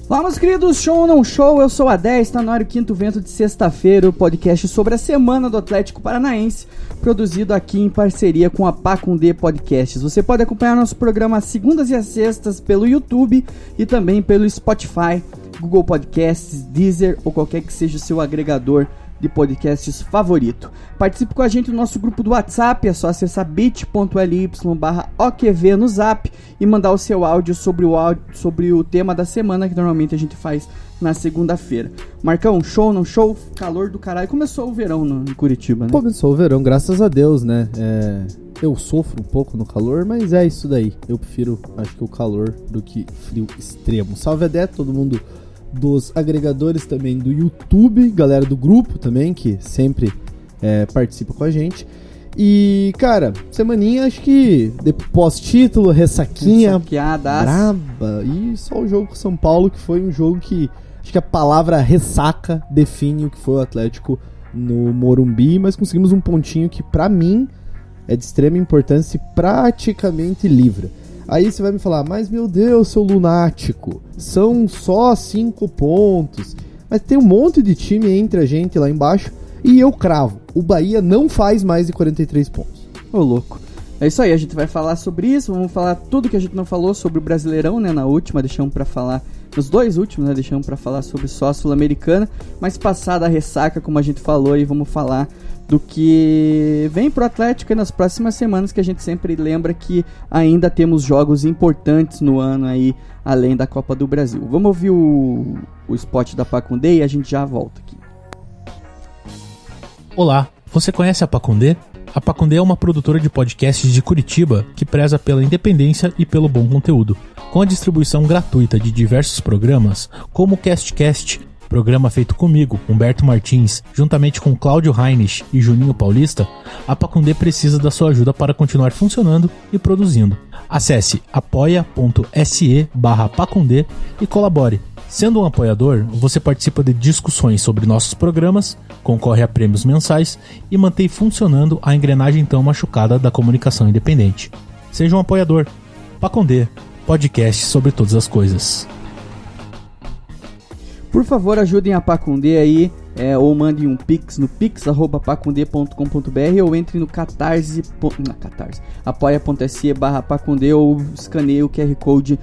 Fala, meus queridos, show ou não show? Eu sou a 10, tá no ar o Quinto Vento de sexta-feira, o podcast sobre a semana do Atlético Paranaense, produzido aqui em parceria com a Pacundê Podcasts. Você pode acompanhar nosso programa às segundas e às sextas pelo YouTube e também pelo Spotify, Google Podcasts, Deezer ou qualquer que seja o seu agregador de podcasts favorito. Participe com a gente no nosso grupo do WhatsApp, é só acessar bit.ly/OQV no Zap e mandar o seu áudio sobre o tema da semana que normalmente a gente faz na segunda-feira. Marcão, show, não show? Calor do caralho. Começou o verão em Curitiba, né? Começou o verão, graças a Deus, né? Eu sofro um pouco no calor, mas é isso daí. Eu prefiro, acho que o calor do que frio extremo. Salve a Dé, todo mundo dos agregadores também do YouTube, galera do grupo também, que sempre participa com a gente. E, cara, semaninha, acho que pós-título, ressaquinha braba. E só o jogo com São Paulo, que foi um jogo que, acho que a palavra ressaca define o que foi o Atlético no Morumbi, mas conseguimos um pontinho que, pra mim, é de extrema importância e praticamente livre. Aí você vai me falar, mas meu Deus, seu lunático, são só 5 pontos. Mas tem um monte de time entre a gente lá embaixo e eu cravo, o Bahia não faz mais de 43 pontos. Ô, louco. É isso aí, a gente vai falar sobre isso, vamos falar tudo que a gente não falou sobre o Brasileirão, né, na última, deixamos pra falar, nos dois últimos, né, deixamos pra falar sobre só a Sul-Americana, mas passada a ressaca, como a gente falou, e vamos falar do que vem pro Atlético nas próximas semanas, que a gente sempre lembra que ainda temos jogos importantes no ano aí, além da Copa do Brasil. Vamos ouvir o spot da Pacundê e a gente já volta aqui. Olá, você conhece a Pacundê? A Pacundê é uma produtora de podcasts de Curitiba que preza pela independência e pelo bom conteúdo. Com a distribuição gratuita de diversos programas, como o CastCast, programa feito comigo, Humberto Martins, juntamente com Cláudio Heinrich e Juninho Paulista, a Pacundê precisa da sua ajuda para continuar funcionando e produzindo. Acesse apoia.se/Pacundê e colabore. Sendo um apoiador, você participa de discussões sobre nossos programas, concorre a prêmios mensais e mantém funcionando a engrenagem tão machucada da comunicação independente. Seja um apoiador. Pacundê, podcast sobre todas as coisas. Por favor, ajudem a Pacundê aí, ou mandem um pix no pix@pacundê.com.br ou entre no apoia.se/Pacundê ou escaneie o QR Code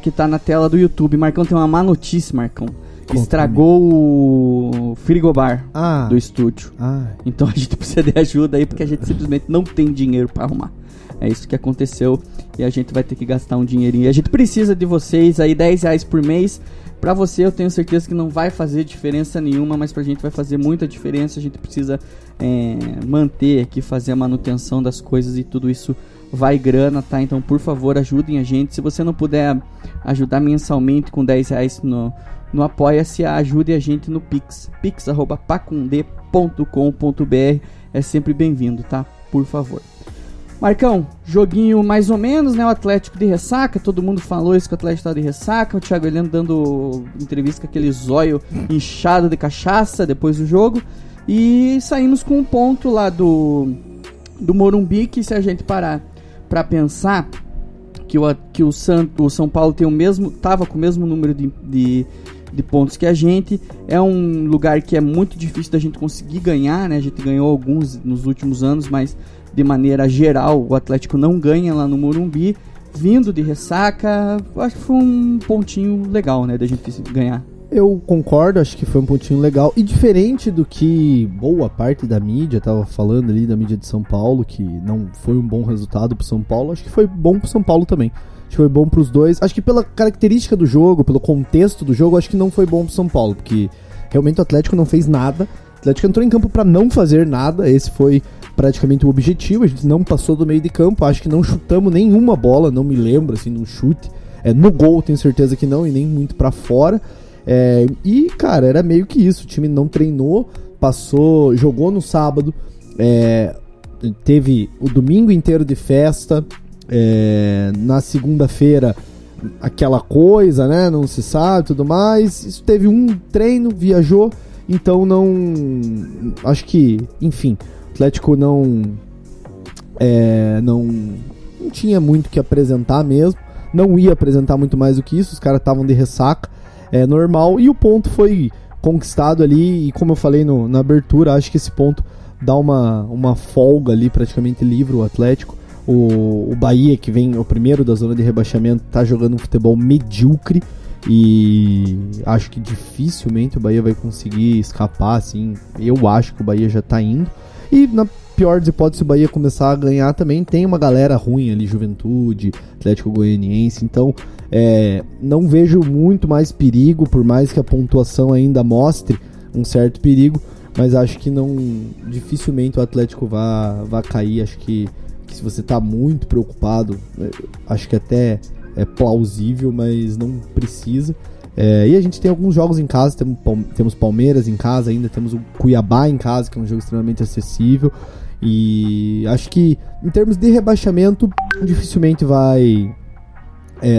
que tá na tela do YouTube. Marcão, tem uma má notícia, Marcão. Estragou o frigobar do estúdio. Então a gente precisa de ajuda aí, porque a gente simplesmente não tem dinheiro pra arrumar. É isso que aconteceu e a gente vai ter que gastar um dinheirinho. A gente precisa de vocês aí, R$10 por mês. Pra você eu tenho certeza que não vai fazer diferença nenhuma, mas pra gente vai fazer muita diferença. A gente precisa manter aqui, fazer a manutenção das coisas e tudo isso vai grana, tá? Então por favor ajudem a gente. Se você não puder ajudar mensalmente com R$10 no Apoia-se, ajude a gente no Pix, pix@pacundê.com.br, é sempre bem-vindo, tá? Por favor. Marcão, joguinho mais ou menos, né? O Atlético de ressaca, todo mundo falou isso que o Atlético tá de ressaca. O Thiago Heleno dando entrevista com aquele zóio inchado de cachaça depois do jogo. E saímos com um ponto lá do Morumbi, que se a gente parar pra pensar que o São Paulo tava com o mesmo número de pontos que a gente, é um lugar que é muito difícil da gente conseguir ganhar, né? A gente ganhou alguns nos últimos anos, mas de maneira geral o Atlético não ganha lá no Morumbi. Vindo de ressaca, acho que foi um pontinho legal, né, da gente ganhar. Eu concordo, acho que foi um pontinho legal. E diferente do que boa parte da mídia tava falando ali, da mídia de São Paulo, que não foi um bom resultado pro São Paulo, acho que foi bom pro São Paulo também. Acho que foi bom pros dois. Acho que pela característica do jogo, pelo contexto do jogo, acho que não foi bom pro São Paulo, porque realmente o Atlético não fez nada. O Atlético entrou em campo pra não fazer nada, esse foi praticamente o objetivo. A gente não passou do meio de campo, acho que não chutamos nenhuma bola, não me lembro, assim, num chute. No gol, tenho certeza que não, e nem muito pra fora. E, cara, era meio que isso. O time não treinou, jogou no sábado, teve o domingo inteiro de festa, na segunda-feira aquela coisa, né, não se sabe, tudo mais. Isso, teve um treino, viajou, então não, acho que, enfim, o Atlético não tinha muito que apresentar mesmo, não ia apresentar muito mais do que isso, os caras estavam de ressaca. normal, e o ponto foi conquistado ali, e como eu falei na abertura, acho que esse ponto dá uma folga ali, praticamente livre o Atlético. O Bahia, que vem o primeiro da zona de rebaixamento, tá jogando um futebol medíocre, e acho que dificilmente o Bahia vai conseguir escapar, assim. Eu acho que o Bahia já tá indo, e na pior das hipóteses, se o Bahia começar a ganhar também, tem uma galera ruim ali, Juventude, Atlético Goianiense, então não vejo muito mais perigo, por mais que a pontuação ainda mostre um certo perigo, mas acho que dificilmente o Atlético vai cair. Acho que se você tá muito preocupado, acho que até é plausível, mas não precisa. E a gente tem alguns jogos em casa, temos Palmeiras em casa ainda, temos o Cuiabá em casa, que é um jogo extremamente acessível, e acho que em termos de rebaixamento dificilmente vai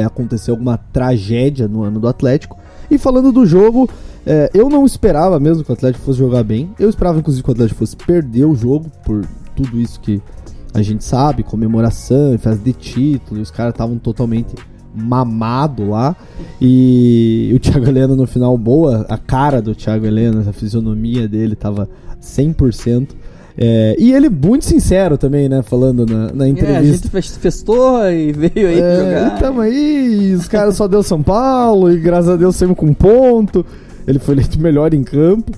acontecer alguma tragédia no ano do Atlético. E falando do jogo, eu não esperava mesmo que o Atlético fosse jogar bem, eu esperava inclusive que o Atlético fosse perder o jogo, por tudo isso que a gente sabe, comemoração, festa de título, e os caras estavam totalmente mamado lá, e o Thiago Heleno no final, boa, a cara do Thiago Heleno, a fisionomia dele tava 100%, e ele muito sincero também, né, falando na entrevista. A gente festou e veio aí jogar. Tamo aí, e os caras só deu São Paulo, e graças a Deus saímos com um ponto, ele foi eleito melhor em campo,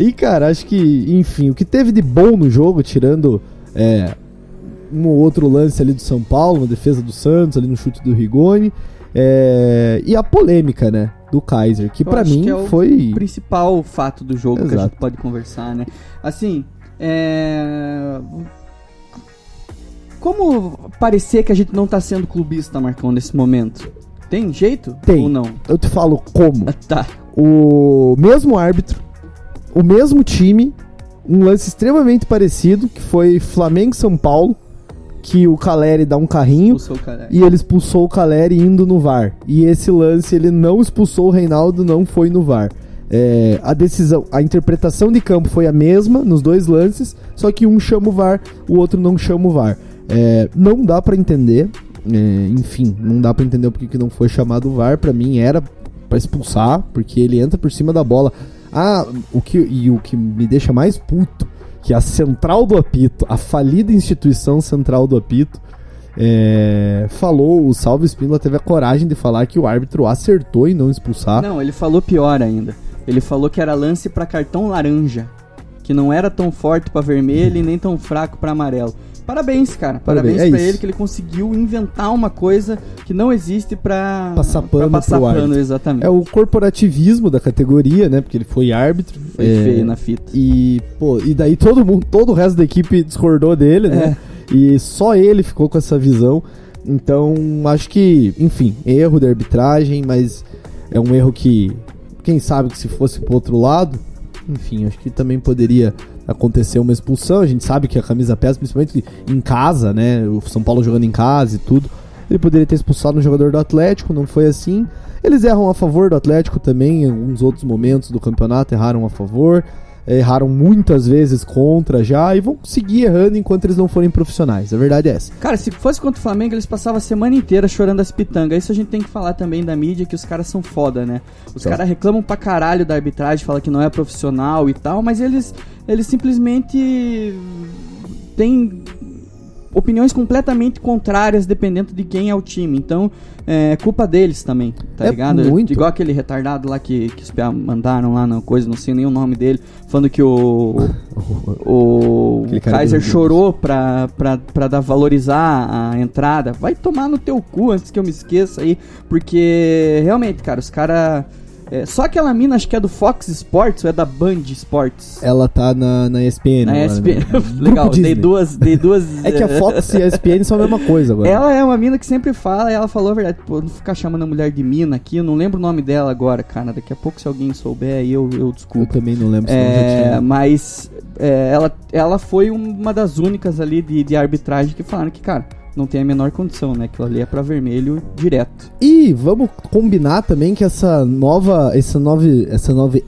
e cara, acho que, enfim, o que teve de bom no jogo, tirando um ou outro lance ali do São Paulo, na defesa do Santos, ali no chute do Rigoni, e a polêmica, né, do Kaiser, que pra mim foi o principal fato do jogo. Exato. Que a gente pode conversar, né? Assim, como parecer que a gente não tá sendo clubista, Marcão, nesse momento? Tem jeito? Tem. Ou não? Eu te falo como. Tá. O mesmo árbitro, o mesmo time, um lance extremamente parecido, que foi Flamengo e São Paulo, que o Caleri dá um carrinho e ele expulsou o Caleri indo no VAR. E esse lance ele não expulsou o Reinaldo, não foi no VAR. A interpretação de campo foi a mesma nos dois lances, só que um chama o VAR, o outro não chama o VAR. Não dá pra entender, enfim, não dá pra entender porque que não foi chamado o VAR. Pra mim era pra expulsar, porque ele entra por cima da bola. O que me deixa mais puto, que a central do apito, a falida instituição central do apito, falou, o Salvo Espíndola teve a coragem de falar que o árbitro acertou em não expulsar. Não, ele falou pior ainda. Ele falou que era lance pra cartão laranja, que não era tão forte pra vermelho e nem tão fraco pra amarelo. Parabéns, cara. Parabéns pra ele, que ele conseguiu inventar uma coisa que não existe pra passar pano, exatamente. É o corporativismo da categoria, né? Porque ele foi árbitro. Foi feio na fita. E daí todo o resto da equipe discordou dele, né? E só ele ficou com essa visão. Então, acho que, enfim, erro da arbitragem, mas é um erro que, quem sabe que se fosse pro outro lado, enfim, acho que também poderia acontecer uma expulsão. A gente sabe que a camisa pesa, principalmente em casa, né? O São Paulo jogando em casa e tudo. Ele poderia ter expulsado um jogador do Atlético, não foi assim. Eles erram a favor do Atlético também, em alguns outros momentos do campeonato erraram a favor. Erraram muitas vezes contra já, e vão seguir errando enquanto eles não forem profissionais. A verdade é essa. Cara, se fosse contra o Flamengo, eles passavam a semana inteira chorando as pitangas. Isso a gente tem que falar também da mídia, que os caras são foda, né? Os caras reclamam pra caralho da arbitragem, falam que não é profissional e tal, mas eles simplesmente têm opiniões completamente contrárias dependendo de quem é o time. Então, é culpa deles também, tá ligado? Muito. Igual aquele retardado lá que os PA mandaram lá na coisa, não sei nem o nome dele, falando que o Kaiser chorou pra valorizar a entrada. Vai tomar no teu cu antes que eu me esqueça aí, porque realmente, cara, os caras... só aquela mina, acho que é do Fox Sports ou é da Band Sports? Ela tá na ESPN. Na ESPN. Né? Legal, dei duas. É que a Fox e a ESPN são a mesma coisa agora. Ela é uma mina que sempre fala, e ela falou a verdade. Pô, não ficar chamando a mulher de mina aqui, eu não lembro o nome dela agora, cara. Daqui a pouco, se alguém souber, aí eu desculpo. Eu também não lembro se já tinha. Mas ela foi uma das únicas ali de arbitragem que falaram que, cara, não tem a menor condição, né? Aquilo ali é pra vermelho direto. E vamos combinar também que esse novo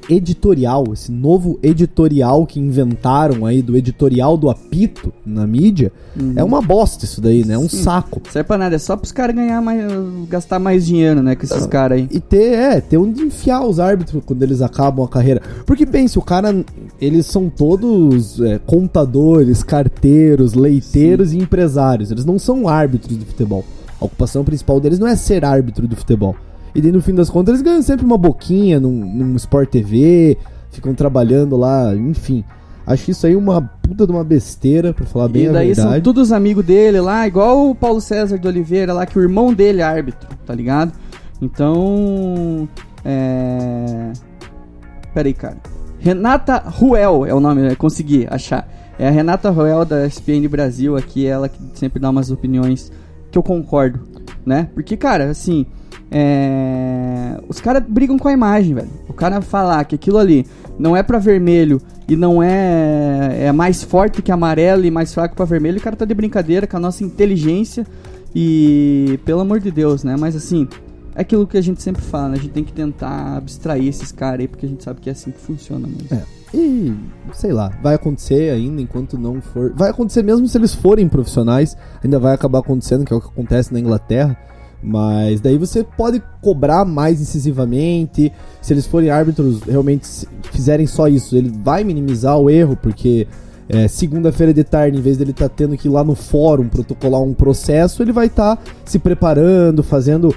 editorial que inventaram aí, do editorial do apito na mídia, é uma bosta isso daí, né? É um saco. Não serve pra nada, é só pros caras gastar mais dinheiro, né? Com esses caras aí. E ter onde enfiar os árbitros quando eles acabam a carreira. Porque pense, eles são todos contadores, carteiros, leiteiros e empresários. Eles não são árbitros do futebol. A ocupação principal deles não é ser árbitro do futebol. E daí, no fim das contas, eles ganham sempre uma boquinha num Sport TV, ficam trabalhando lá, enfim. Acho isso aí uma puta de uma besteira, pra falar bem a verdade. E daí são todos amigos dele lá, igual o Paulo César de Oliveira lá, que o irmão dele é árbitro, tá ligado? Então, peraí, cara. Renata Ruel é o nome, consegui achar. É a Renata Ruel da ESPN Brasil aqui, ela que sempre dá umas opiniões que eu concordo, né? Porque, cara, assim, os caras brigam com a imagem, velho. O cara falar que aquilo ali não é pra vermelho e não é mais forte que amarelo e mais fraco pra vermelho, o cara tá de brincadeira com a nossa inteligência e, pelo amor de Deus, né? Mas, assim, é aquilo que a gente sempre fala, né? A gente tem que tentar abstrair esses caras aí, porque a gente sabe que é assim que funciona mesmo. E, sei lá, vai acontecer ainda enquanto não for... Vai acontecer mesmo se eles forem profissionais, ainda vai acabar acontecendo, que é o que acontece na Inglaterra. Mas daí você pode cobrar mais incisivamente. Se eles forem árbitros, realmente fizerem só isso, ele vai minimizar o erro, porque segunda-feira de tarde, em vez dele estar tendo que ir lá no fórum protocolar um processo, ele vai estar se preparando, fazendo...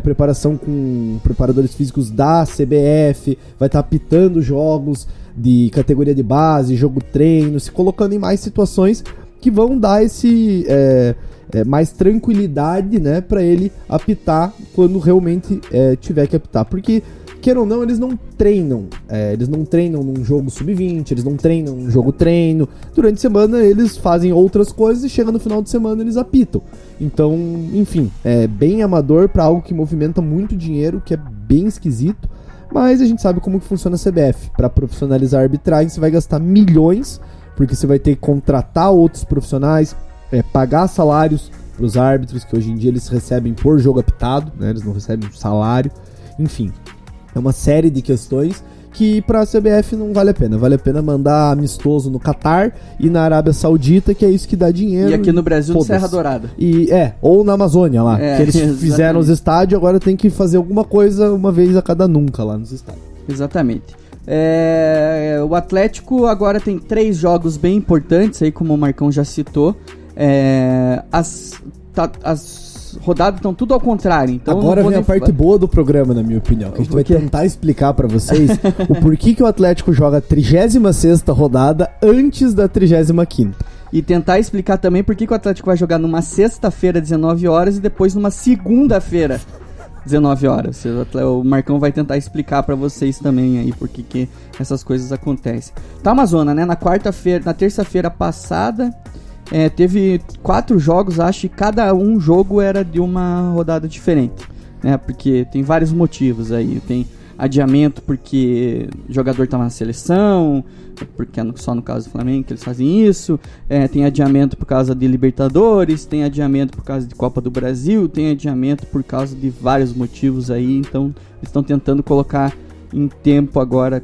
preparação com preparadores físicos da CBF, vai estar apitando jogos de categoria de base, jogo treino, se colocando em mais situações que vão dar esse mais tranquilidade, né, para ele apitar quando realmente tiver que apitar, porque queira ou não, eles não treinam num jogo sub-20, eles não treinam num jogo treino, durante a semana eles fazem outras coisas e chega no final de semana eles apitam. Então, enfim, é bem amador para algo que movimenta muito dinheiro, que é bem esquisito, mas a gente sabe como que funciona a CBF. Para profissionalizar a arbitragem, você vai gastar milhões, porque você vai ter que contratar outros profissionais, pagar salários para os árbitros, que hoje em dia eles recebem por jogo apitado, né? Eles não recebem salário, enfim. É uma série de questões que para a CBF não vale a pena. Vale a pena mandar amistoso no Catar e na Arábia Saudita, que é isso que dá dinheiro. E aqui no Brasil, no Serra Dourada. Ou na Amazônia lá. Que eles fizeram os estádios, agora tem que fazer alguma coisa uma vez a cada nunca lá nos estádios. Exatamente. O Atlético agora tem 3 jogos bem importantes, aí como o Marcão já citou. As rodadas estão tudo ao contrário. Então agora vem a parte boa do programa, na minha opinião, que a gente vai tentar explicar pra vocês o porquê que o Atlético joga a 36ª rodada antes da 35ª. E tentar explicar também por que o Atlético vai jogar numa sexta-feira, 19 horas, e depois numa segunda-feira, 19 horas. O Marcão vai tentar explicar pra vocês também aí por que essas coisas acontecem. Tá, Amazônia, né? Na terça-feira passada... teve 4 jogos, acho, e cada jogo era de uma rodada diferente, né? Porque tem vários motivos aí. Tem adiamento porque o jogador estava na seleção, porque só no caso do Flamengo que eles fazem isso. Tem adiamento por causa de Libertadores, tem adiamento por causa de Copa do Brasil, tem adiamento por causa de vários motivos aí. Então eles estão tentando colocar em tempo agora,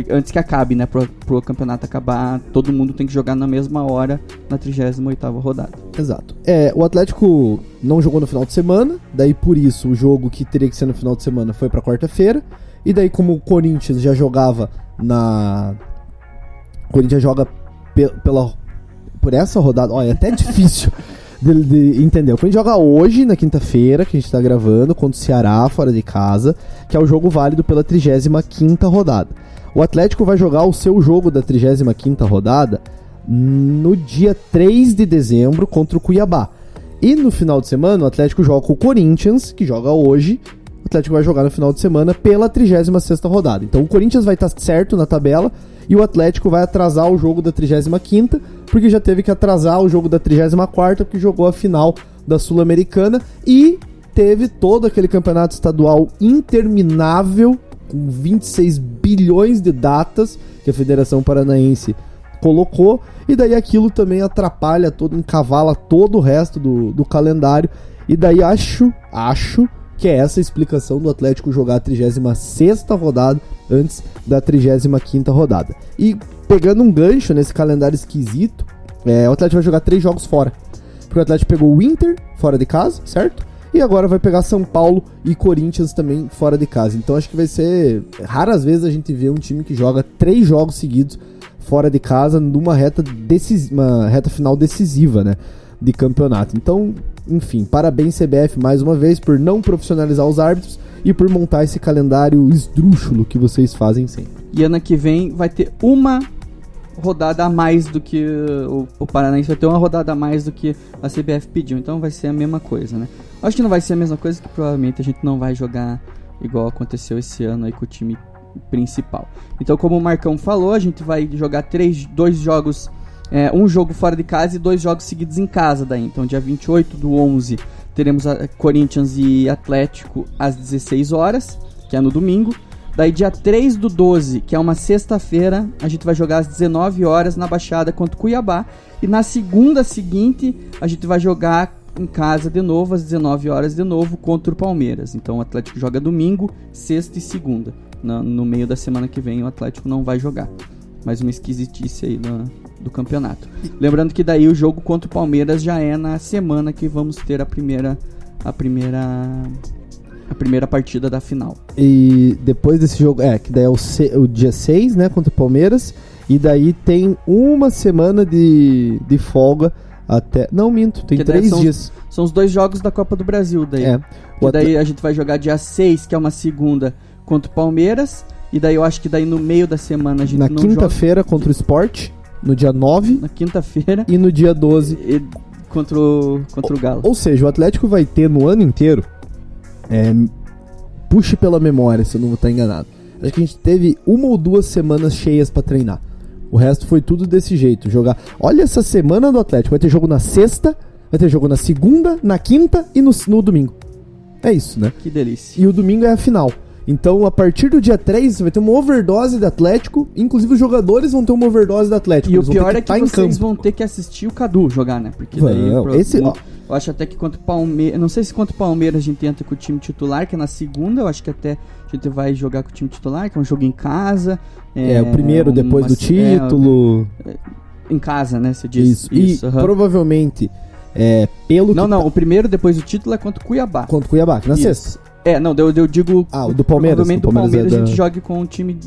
antes que acabe, né, pro campeonato acabar, todo mundo tem que jogar na mesma hora na 38ª rodada. Exato. O Atlético não jogou no final de semana, daí por isso o jogo que teria que ser no final de semana foi pra quarta-feira, e daí como o Corinthians já jogava o Corinthians joga por essa rodada, é até difícil de entender. O Corinthians joga hoje, na quinta-feira, que a gente tá gravando, contra o Ceará, fora de casa, que é o jogo válido pela 35ª rodada. O Atlético vai jogar o seu jogo da 35ª rodada no dia 3 de dezembro contra o Cuiabá. E no final de semana, o Atlético joga com o Corinthians, que joga hoje. O Atlético vai jogar no final de semana pela 36ª rodada. Então o Corinthians vai estar certo na tabela e o Atlético vai atrasar o jogo da 35ª, porque já teve que atrasar o jogo da 34ª, porque jogou a final da Sul-Americana e teve todo aquele campeonato estadual interminável, com 26 bilhões de datas, que a Federação Paranaense colocou, e daí aquilo também atrapalha encavala todo o resto do calendário, e daí acho que é essa a explicação do Atlético jogar a 36ª rodada antes da 35ª rodada. E pegando um gancho nesse calendário esquisito, o Atlético vai jogar 3 jogos fora, porque o Atlético pegou o Inter fora de casa, certo? E agora vai pegar São Paulo e Corinthians também fora de casa. Então acho que vai ser... Raras vezes a gente vê um time que joga 3 jogos seguidos fora de casa numa reta final decisiva, né, de campeonato. Então, enfim, parabéns CBF mais uma vez por não profissionalizar os árbitros e por montar esse calendário esdrúxulo que vocês fazem sempre. E ano que vem vai ter uma rodada a mais do que o Paranaense vai ter uma rodada a mais do que a CBF pediu, então vai ser a mesma coisa, né? Acho que não vai ser a mesma coisa, que provavelmente a gente não vai jogar igual aconteceu esse ano aí com o time principal. Então, como o Marcão falou, a gente vai jogar 2 jogos, um jogo fora de casa e 2 jogos seguidos em casa daí. Então, dia 28/11 teremos Corinthians e Atlético às 16 horas, que é no domingo. Daí dia 3/12, que é uma sexta-feira, a gente vai jogar às 19 horas na Baixada contra o Cuiabá. E na segunda seguinte, a gente vai jogar em casa de novo, às 19 horas de novo, contra o Palmeiras. Então o Atlético joga domingo, sexta e segunda. No meio da semana que vem o Atlético não vai jogar. Mais uma esquisitice aí do campeonato. Lembrando que daí o jogo contra o Palmeiras já é na semana que vamos ter a primeira partida da final. E depois desse jogo, que daí é o dia 6, né, contra o Palmeiras, e daí tem uma semana de folga até... Não, minto, tem 3 dias. São os 2 jogos da Copa do Brasil daí. Daí a gente vai jogar dia 6, que é uma segunda, contra o Palmeiras, e daí eu acho que daí no meio da semana a gente na quinta-feira contra o Sport, no dia 9. Na quinta-feira. E no dia 12. Contra o Galo. Ou seja, o Atlético vai ter no ano inteiro... puxe pela memória, se eu não vou estar enganado. Acho que a gente teve 1 ou 2 semanas cheias pra treinar. O resto foi tudo desse jeito. Olha essa semana do Atlético. Vai ter jogo na sexta, vai ter jogo na segunda, na quinta e no domingo. É isso, né? Que delícia. E o domingo é a final. Então, a partir do dia 3, você vai ter uma overdose de Atlético. Inclusive, os jogadores vão ter uma overdose de Atlético. E o pior é que vocês vão ter que assistir o Cadu jogar, né? Porque daí... Eu acho até que contra o Palmeiras... Não sei se contra o Palmeiras a gente entra com o time titular, que é na segunda. Eu acho que até a gente vai jogar com o time titular, que é um jogo em casa. O primeiro depois do título. Em casa, né? Você diz isso. E provavelmente, o primeiro depois do título é contra o Cuiabá. Contra o Cuiabá, que na sexta. Eu digo... o do Palmeiras. Provavelmente do Palmeiras a gente jogue com o time...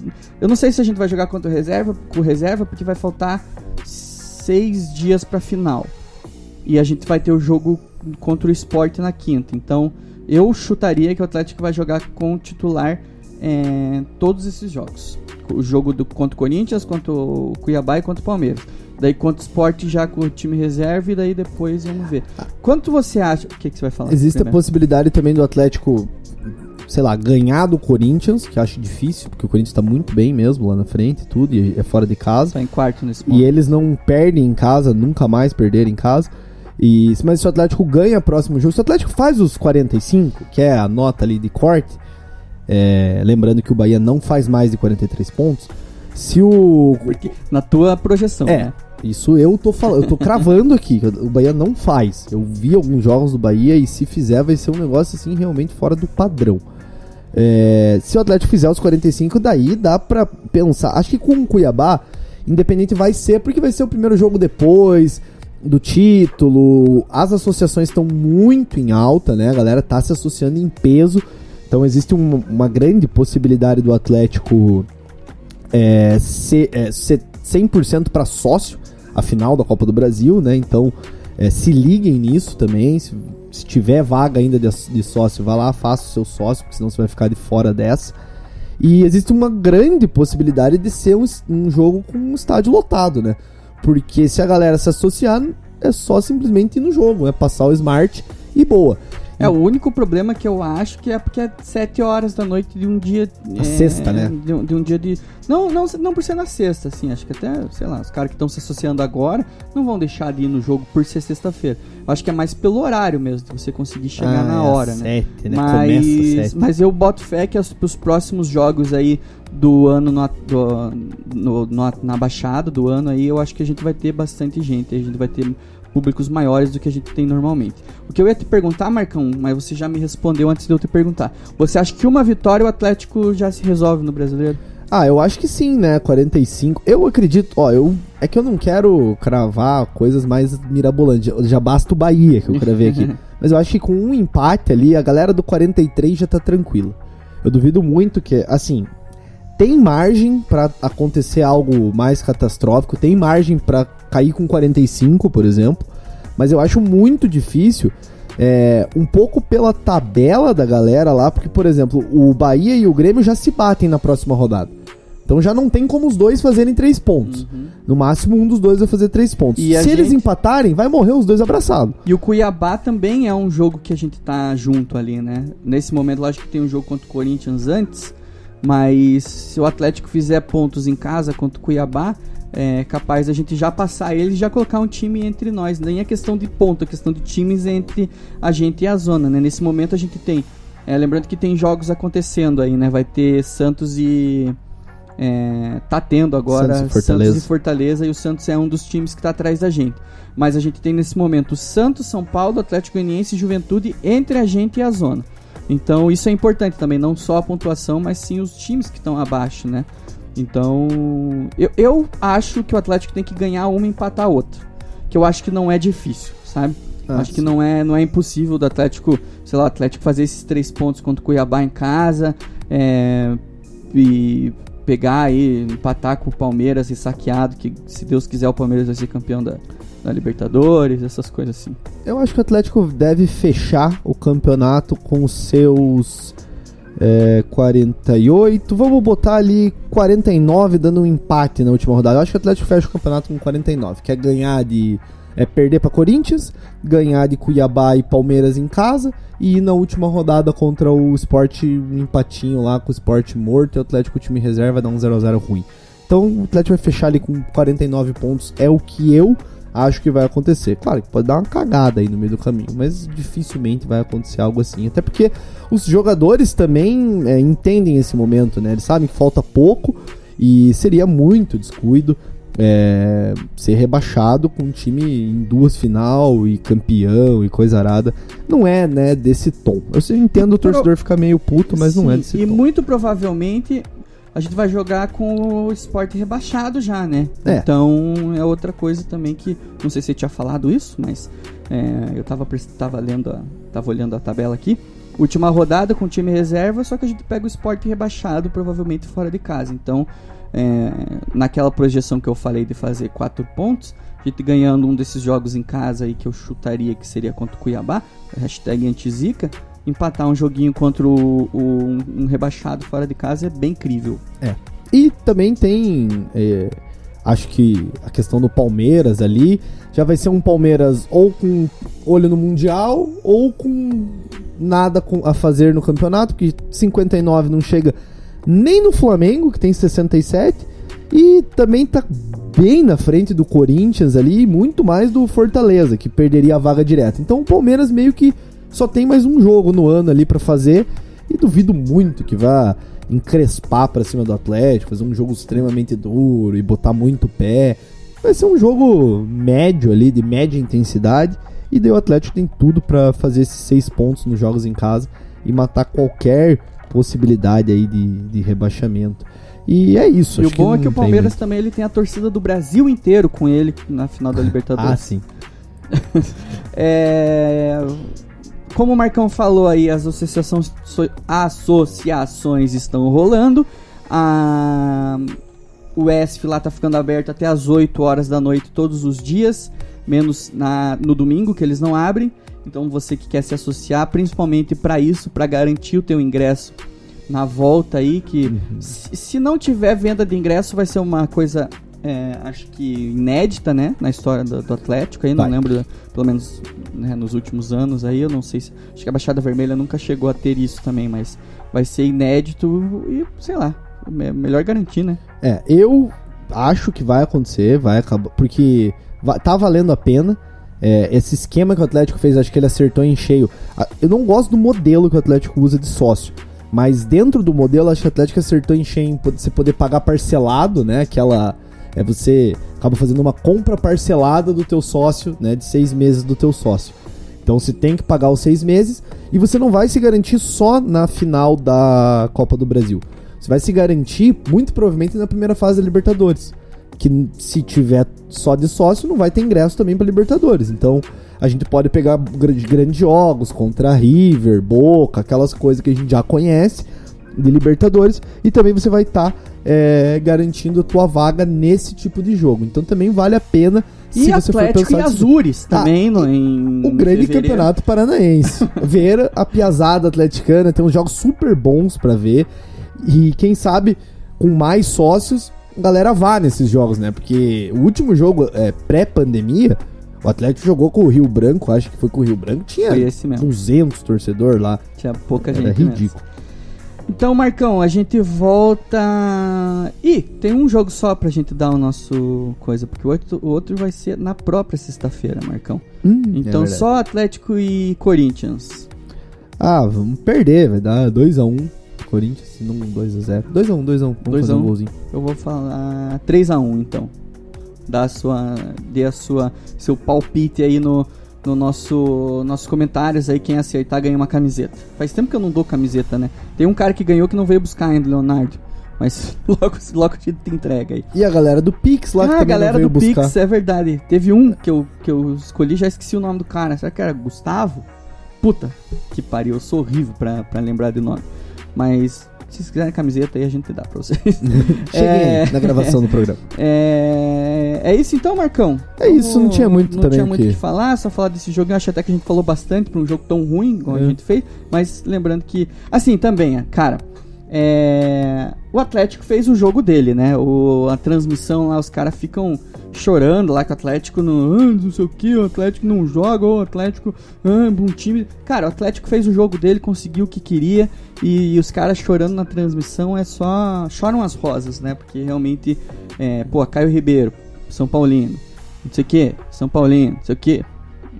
Eu não sei se a gente vai jogar contra o reserva, porque vai faltar 6 dias pra final. E a gente vai ter o jogo contra o Sport na quinta. Então, eu chutaria que o Atlético vai jogar com o titular todos esses jogos. O jogo contra o Corinthians, contra o Cuiabá e contra o Palmeiras. Daí contra o Sport já com o time reserva e daí depois vamos ver. Quanto você acha... O que você vai falar? Existe primeiro? A possibilidade também do Atlético, ganhar do Corinthians, que eu acho difícil, porque o Corinthians tá muito bem mesmo lá na frente e tudo, e é fora de casa. Tá em quarto nesse momento. E eles não perdem em casa, nunca mais perderam em casa. Mas se o Atlético ganha o próximo jogo, se o Atlético faz os 45, que é a nota ali de corte, lembrando que o Bahia não faz mais de 43 pontos, Porque na tua projeção, né? Isso eu tô falando, eu tô cravando aqui, o Bahia não faz. Eu vi alguns jogos do Bahia e se fizer vai ser um negócio assim realmente fora do padrão. Se o Atlético fizer os 45, daí dá pra pensar. Acho que com o Cuiabá, Independente vai ser, porque vai ser o primeiro jogo depois do título. As associações estão muito em alta, né? A galera tá se associando em peso. Então existe uma grande possibilidade do Atlético ser 100% para sócio, a final da Copa do Brasil, né? Então se liguem nisso também. Se tiver vaga ainda de sócio, vá lá, faça o seu sócio, porque senão você vai ficar de fora dessa. E existe uma grande possibilidade de ser um jogo com um estádio lotado, né? Porque se a galera se associar, é só simplesmente ir no jogo, passar o Smart e boa. O único problema que eu acho que é porque é 7 horas da noite de um dia... sexta, né? De um dia de... Não por ser na sexta, assim, acho que até, sei lá, os caras que estão se associando agora não vão deixar de ir no jogo por ser sexta-feira. Eu acho que é mais pelo horário mesmo, de você conseguir chegar na hora, né? 7, né? Começa 7. Mas eu boto fé que os próximos jogos aí do ano na Baixada do ano aí, eu acho que a gente vai ter bastante gente, a gente vai ter públicos maiores do que a gente tem normalmente. O que eu ia te perguntar, Marcão, mas você já me respondeu antes de eu te perguntar. Você acha que uma vitória o Atlético já se resolve no Brasileiro? Eu acho que sim, né? 45. Eu acredito, é que eu não quero cravar coisas mais mirabolantes. Já basta o Bahia que eu cravei aqui. Mas eu acho que com um empate ali, a galera do 43 já tá tranquila. Eu duvido muito que, assim, tem margem pra acontecer algo mais catastrófico, tem margem pra cair com 45, por exemplo, mas eu acho muito difícil, um pouco pela tabela da galera lá, porque, por exemplo, o Bahia e o Grêmio já se batem na próxima rodada. Então já não tem como os dois fazerem 3 pontos. No máximo um dos dois vai fazer 3 pontos. Se eles empatarem, vai morrer os dois abraçados. E o Cuiabá também é um jogo que a gente tá junto ali, né? Nesse momento, lógico que tem um jogo contra o Corinthians antes, mas se o Atlético fizer pontos em casa contra o Cuiabá, é capaz a gente já passar ele e já colocar um time entre nós. Nem é questão de ponto, é questão de times entre a gente e a zona, né? Nesse momento a gente tem... lembrando que tem jogos acontecendo aí, né? Vai ter Santos e... tá tendo agora Santos e Fortaleza, e o Santos é um dos times que tá atrás da gente. Mas a gente tem nesse momento o Santos, São Paulo, Atlético Goianiense e Juventude entre a gente e a zona. Então isso é importante também, não só a pontuação, mas sim os times que estão abaixo, né? Então eu acho que o Atlético tem que ganhar uma e empatar a outra, que eu acho que não é difícil, sabe? Acho que não é impossível do Atlético, sei lá, o Atlético fazer esses 3 pontos contra o Cuiabá em casa, e pegar aí, empatar com o Palmeiras e saqueado, que se Deus quiser o Palmeiras vai ser campeão da Libertadores, essas coisas assim. Eu acho que o Atlético deve fechar o campeonato com os seus 48, vamos botar ali 49, dando um empate na última rodada. Eu acho que o Atlético fecha o campeonato com 49, quer ganhar perder para Corinthians, ganhar de Cuiabá e Palmeiras em casa e ir na última rodada contra o Sport, um empatinho lá com o Sport morto, e o Atlético, o time reserva, dá um 0x0 ruim. Então o Atlético vai fechar ali com 49 pontos, é o que eu acho que vai acontecer. Claro que pode dar uma cagada aí no meio do caminho, mas dificilmente vai acontecer algo assim, até porque os jogadores também entendem esse momento, né? Eles sabem que falta pouco e seria muito descuido ser rebaixado com um time em 2 final e campeão e coisa arada. Não é, né, desse tom. Eu entendo o torcedor ficar meio puto, mas não é desse tom. E muito provavelmente a gente vai jogar com o Sport rebaixado já, né? Então é outra coisa também que, não sei se você tinha falado isso, mas eu tava olhando a tabela aqui. Última rodada com time reserva, só que a gente pega o Sport rebaixado, provavelmente fora de casa. Então, naquela projeção que eu falei de fazer 4 pontos, a gente ganhando um desses jogos em casa aí que eu chutaria que seria contra o Cuiabá, hashtag antizica, empatar um joguinho contra um rebaixado fora de casa é bem incrível. E também tem, acho que a questão do Palmeiras ali, já vai ser um Palmeiras ou com olho no Mundial, ou com nada a fazer no campeonato, porque 59 não chega nem no Flamengo, que tem 67, e também tá bem na frente do Corinthians ali, e muito mais do Fortaleza, que perderia a vaga direta. Então o Palmeiras meio que só tem mais um jogo no ano ali pra fazer, e duvido muito que vá encrespar pra cima do Atlético, fazer um jogo extremamente duro e botar muito pé. Vai ser um jogo médio ali, de média intensidade, e daí o Atlético tem tudo pra fazer esses 6 pontos nos jogos em casa e matar qualquer possibilidade aí de rebaixamento. E é isso. E o bom é que o Palmeiras também ele tem a torcida do Brasil inteiro com ele na final da Libertadores. Sim. Como o Marcão falou aí, as associações estão rolando. O ESF lá tá ficando aberto até as 8 horas da noite todos os dias, menos no domingo, que eles não abrem. Então você que quer se associar, principalmente para isso, para garantir o teu ingresso na volta aí, que se não tiver venda de ingresso vai ser uma coisa acho que inédita, né, na história do Atlético, aí não lembro, pelo menos, né, nos últimos anos aí, eu não sei se, acho que a Baixada Vermelha nunca chegou a ter isso também, mas vai ser inédito e, sei lá, melhor garantir, né? Eu acho que vai acontecer, vai acabar, porque tá valendo a pena. Esse esquema que o Atlético fez, acho que ele acertou em cheio. Eu não gosto do modelo que o Atlético usa de sócio, mas dentro do modelo, acho que o Atlético acertou em cheio em você poder pagar parcelado, né? Você acaba fazendo uma compra parcelada do teu sócio, né? De 6 meses do teu sócio. Então você tem que pagar os 6 meses e você não vai se garantir só na final da Copa do Brasil. Você vai se garantir, muito provavelmente, na primeira fase da Libertadores. Que se tiver só de sócio, não vai ter ingresso também para Libertadores. Então a gente pode pegar grandes jogos contra River, Boca, aquelas coisas que a gente já conhece de Libertadores, e também você vai estar garantindo a tua vaga nesse tipo de jogo. Então também vale a pena. E se Atlético você for pensar e Azures também o grande campeonato paranaense. Ver a piazada atleticana, tem uns jogos super bons para ver, e quem sabe com mais sócios a galera vá nesses jogos, né? Porque o último jogo pré-pandemia, o Atlético jogou com o Rio Branco, acho que foi com o Rio Branco, tinha 200 torcedores lá. Tinha pouca gente. Era ridículo. Mesmo. Então, Marcão, a gente volta... tem um jogo só pra gente dar o nosso coisa, porque o outro vai ser na própria sexta-feira, Marcão. Então, só Atlético e Corinthians. Vamos perder, vai dar 2-1 Corinthians, se não 2-0. 2-1, vamos fazer um golzinho. Eu vou falar 3-1, então. Dê seu palpite aí no nossos comentários aí, quem acertar ganha uma camiseta. Faz tempo que eu não dou camiseta, né? Tem um cara que ganhou que não veio buscar ainda, Leonardo. Mas logo a gente te entrega aí. E a galera do Pix lá que também não veio buscar. A galera do Pix, é verdade. Teve um que eu escolhi, já esqueci o nome do cara. Será que era Gustavo? Puta que pariu, eu sou horrível pra lembrar de nome. Mas se vocês quiserem camiseta aí, a gente dá pra vocês. Cheguei na gravação do programa. É isso então, Marcão? É isso, não tinha muito também. Não tinha muito o que falar, só falar desse jogo. Eu acho até que a gente falou bastante pra um jogo tão ruim como a gente fez. Mas lembrando que, assim, também, cara, o Atlético fez o jogo dele, né? A transmissão lá, os caras ficam chorando lá que o Atlético não sei o que, o Atlético não joga, o Atlético um time... Cara, o Atlético fez o jogo dele, conseguiu o que queria, e os caras chorando na transmissão choram as rosas, né? Porque realmente, Caio Ribeiro, São Paulino, não sei o que, São Paulino, não sei o que.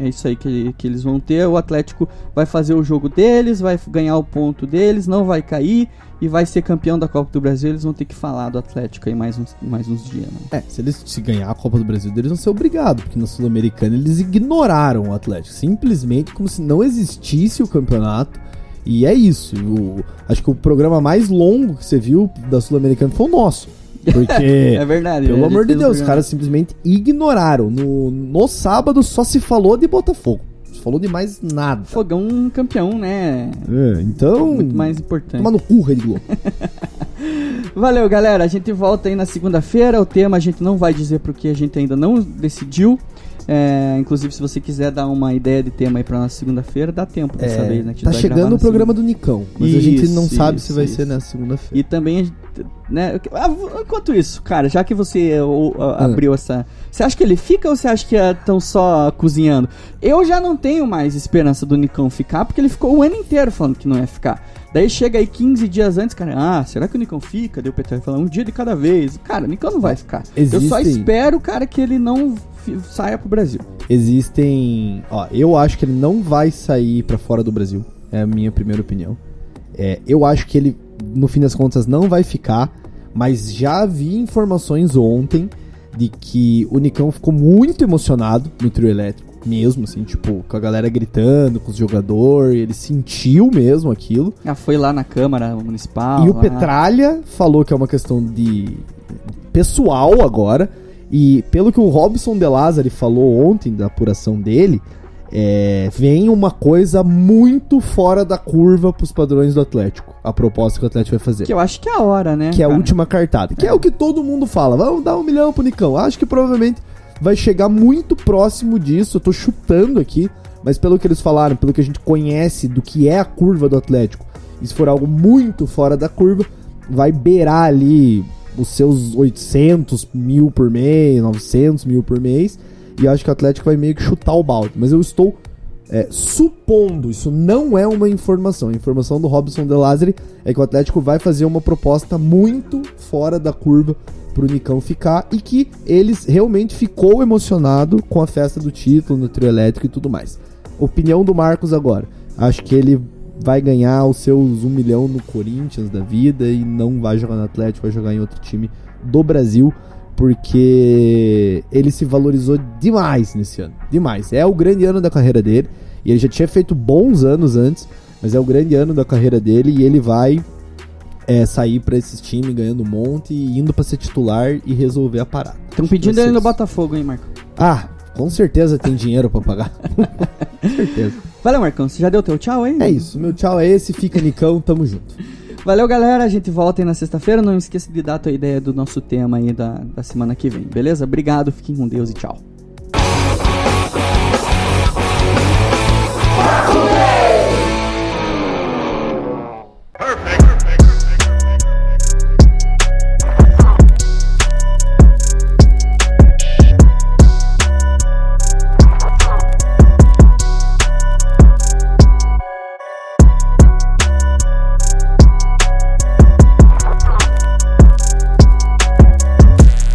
É isso aí que eles vão ter. O Atlético vai fazer o jogo deles, vai ganhar o ponto deles, não vai cair e vai ser campeão da Copa do Brasil. Eles vão ter que falar do Atlético aí mais uns dias, né? Se ganhar a Copa do Brasil, eles vão ser obrigados, porque na Sul-Americana eles ignoraram o Atlético, simplesmente como se não existisse o campeonato. E é isso. Acho que o programa mais longo que você viu da Sul-Americana foi o nosso. Porque, é verdade, pelo amor de Deus, os caras simplesmente ignoraram. No sábado só se falou de Botafogo. Não se falou de mais nada. Fogão campeão, né? Então... muito mais importante. Toma no cu, Rede Globo. Valeu, galera. A gente volta aí na segunda-feira. O tema a gente não vai dizer porque a gente ainda não decidiu. Inclusive, se você quiser dar uma ideia de tema aí pra nossa segunda-feira, dá tempo dessa vez, né? Tá chegando o programa do Nicão, mas a gente não sabe se vai ser na segunda-feira. E também, né? Enquanto isso, cara, já que você abriu essa... Você acha que ele fica ou você acha que estão só cozinhando? Eu já não tenho mais esperança do Nicão ficar, porque ele ficou o ano inteiro falando que não ia ficar. Daí chega aí 15 dias antes, cara, será que o Nicão fica? Daí o Petróleo fala, um dia de cada vez. Cara, o Nicão não vai ficar. Eu só espero, cara, que ele não saia pro Brasil. Eu acho que ele não vai sair pra fora do Brasil. É a minha primeira opinião. Eu acho que ele, no fim das contas, não vai ficar, mas já vi informações ontem de que o Nicão ficou muito emocionado no trio elétrico. Mesmo, assim, tipo, com a galera gritando, com os jogadores, ele sentiu mesmo aquilo. Foi lá na Câmara Municipal. E o Petralha falou que é uma questão de pessoal agora, e pelo que o Robson De Lázari falou ontem, da apuração dele, vem uma coisa muito fora da curva pros padrões do Atlético, a proposta que o Atlético vai fazer. Que eu acho que é a hora, né? Que é a última cartada, que é o que todo mundo fala, vamos dar 1 milhão pro Nicão. Acho que provavelmente vai chegar muito próximo disso, eu tô chutando aqui, mas pelo que eles falaram, pelo que a gente conhece do que é a curva do Atlético, e se for algo muito fora da curva, vai beirar ali os seus 800 mil por mês, 900 mil por mês, e eu acho que o Atlético vai meio que chutar o balde. Mas eu estou supondo, isso não é uma informação. A informação do Robson De Lázari é que o Atlético vai fazer uma proposta muito fora da curva pro Nicão ficar, e que ele realmente ficou emocionado com a festa do título no trio elétrico e tudo mais. Opinião do Marcos agora. Acho que ele vai ganhar os seus 1 milhão no Corinthians da vida e não vai jogar no Atlético, vai jogar em outro time do Brasil, porque ele se valorizou demais nesse ano. Demais. É o grande ano da carreira dele, e ele já tinha feito bons anos antes, mas é o grande ano da carreira dele, e ele vai sair pra esses times ganhando um monte e indo pra ser titular e resolver a parada. Estão pedindo ele no Botafogo, hein, Marcão? Ah, com certeza tem dinheiro pra pagar. Com certeza. Valeu, Marcão. Você já deu teu tchau, hein? É isso. Meu tchau é esse. Fica, Nicão. Tamo junto. Valeu, galera. A gente volta aí na sexta-feira. Não esqueça de dar a tua ideia do nosso tema aí da semana que vem, beleza? Obrigado. Fiquem com Deus e tchau.